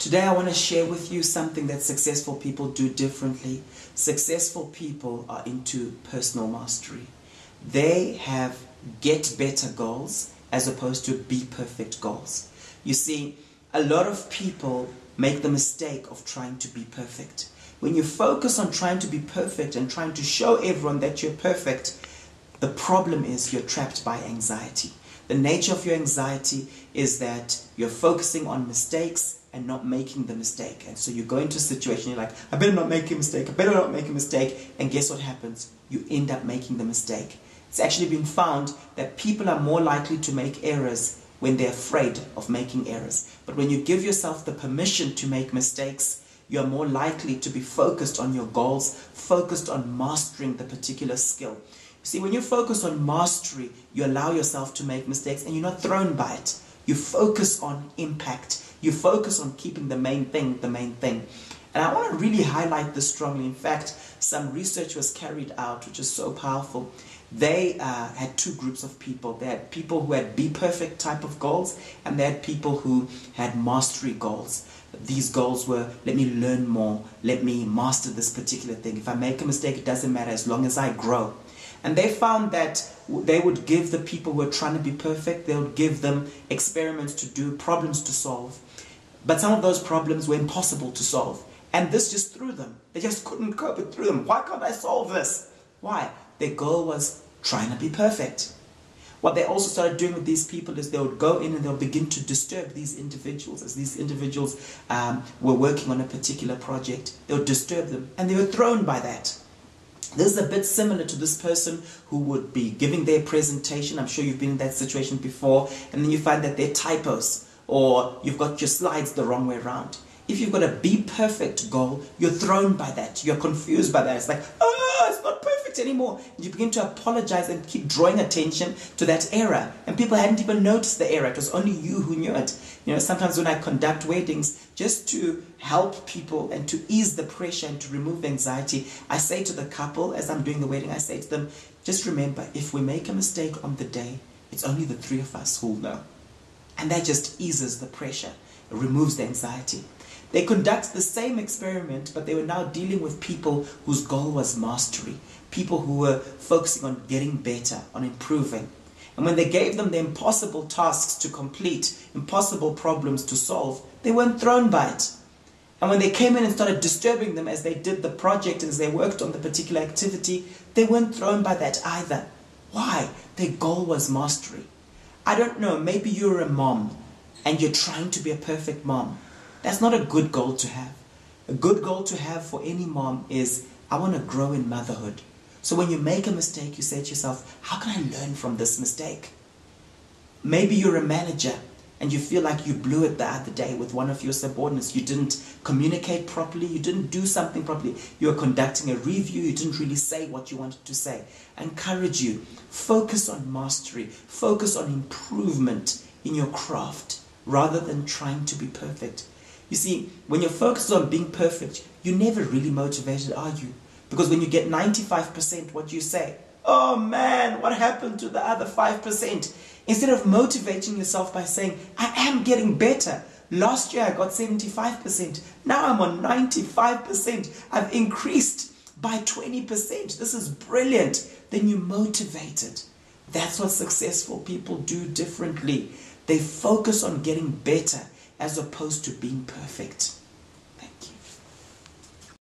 Today I want to share with you something that successful people do differently. Successful people are into personal mastery. They have get better goals as opposed to be perfect goals. You see, a lot of people make the mistake of trying to be perfect. When you focus on trying to be perfect and trying to show everyone that you're perfect, the problem is you're trapped by anxiety. The nature of your anxiety is that you're focusing on mistakes and not making the mistake. And so you go into a situation, you're like, I better not make a mistake, I better not make a mistake. And guess what happens? You end up making the mistake. It's actually been found that people are more likely to make errors when they're afraid of making errors. But when you give yourself the permission to make mistakes, you're more likely to be focused on your goals, focused on mastering the particular skill. You see, when you focus on mastery, you allow yourself to make mistakes and you're not thrown by it. You focus on impact. You focus on keeping the main thing the main thing. And I want to really highlight this strongly. In fact, some research was carried out, which is so powerful. They had two groups of people. They had people who had be perfect type of goals, and they had people who had mastery goals. These goals were, let me learn more, let me master this particular thing. If I make a mistake, it doesn't matter as long as I grow. And they found that they would give the people who were trying to be perfect, they would give them experiments to do, problems to solve. But some of those problems were impossible to solve. And this just threw them. They just couldn't cope, it threw them. Why can't I solve this? Why? Their goal was trying to be perfect. What they also started doing with these people is they would go in and they'll begin to disturb these individuals. As these individuals were working on a particular project, they would disturb them. And they were thrown by that. This is a bit similar to this person who would be giving their presentation. I'm sure you've been in that situation before. And then you find that they're typos or you've got your slides the wrong way around. If you've got a be perfect goal, you're thrown by that. You're confused by that. It's like, oh, it's not perfect anymore. And you begin to apologize and keep drawing attention to that error. And people hadn't even noticed the error. It was only you who knew it. You know, sometimes when I conduct weddings, just to help people and to ease the pressure and to remove anxiety, I say to the couple, as I'm doing the wedding, I say to them, just remember, if we make a mistake on the day, it's only the three of us who'll know. And that just eases the pressure. It removes the anxiety. They conduct the same experiment, but they were now dealing with people whose goal was mastery. People who were focusing on getting better, on improving. And when they gave them the impossible tasks to complete, impossible problems to solve, they weren't thrown by it. And when they came in and started disturbing them as they did the project and as they worked on the particular activity, they weren't thrown by that either. Why? Their goal was mastery. I don't know, maybe you're a mom and you're trying to be a perfect mom. That's not a good goal to have. A good goal to have for any mom is, I want to grow in motherhood. So when you make a mistake, you say to yourself, how can I learn from this mistake? Maybe you're a manager and you feel like you blew it the other day with one of your subordinates. You didn't communicate properly. You didn't do something properly. You were conducting a review. You didn't really say what you wanted to say. I encourage you, focus on mastery. Focus on improvement in your craft rather than trying to be perfect. You see, when you're focused on being perfect, you're never really motivated, are you? Because when you get 95%, what do you say? Oh man, what happened to the other 5%? Instead of motivating yourself by saying, I am getting better. Last year I got 75%. Now I'm on 95%. I've increased by 20%. This is brilliant. Then you're motivated. That's what successful people do differently. They focus on getting better as opposed to being perfect.